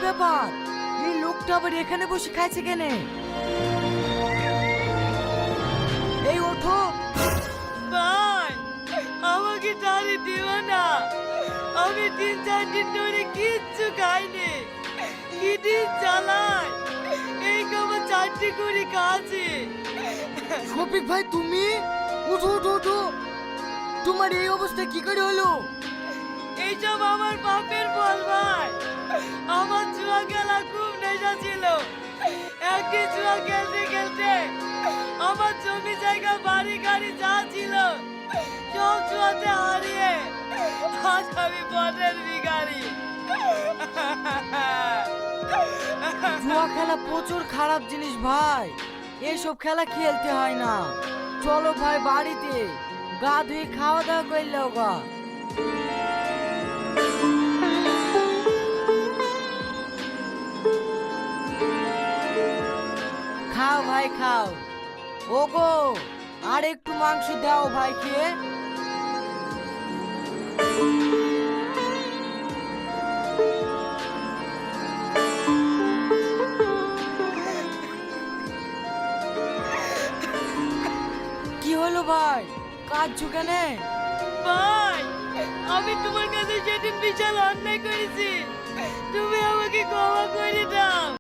ব্যাপার? এই লোকটা আবার এখানে বসে খাইছে কেন? এই ওঠো। ভাই, আমাকে তাড়ি দিও না। আমি 3-4 দিন ধরে কিচ্ছু খাইনি। কি দিন চালাই, এই কেবল 4টি করে খাচ্ছি। শফিক ভাই তুমি? উঠো উঠো উঠো। তোমার এই অবস্থা কি করে হলো? এইসব আমার বাপের ফল ভাই। আমার জুয়া খেলা খুব নেশা ছিল। একদিন জুয়া খেলতে খেলতে আমার জমি জায়গা বাড়ি গাড়ি যা ছিল সব জুয়াতে হারিয়ে আজ আমি পথের ভিখারি। জুয়া খেলা প্রচুর খারাপ জিনিস ভাই। এসব খেলা খেলতে হয় না। চলো ভাই বাড়িতে, গা ধুয়ে খাওয়া দাওয়া করলেও গা। খাও ভাই খাও। ওগো, আর একটু মাংস দাও ভাই খেয়ে। কি হলো ভাই, কাঁদছো কেন? ভাই, আমি তোমার কাছে সেদিন বিশাল অন্যায় করেছি। তুমি আমাকে ক্ষমা করে দাও।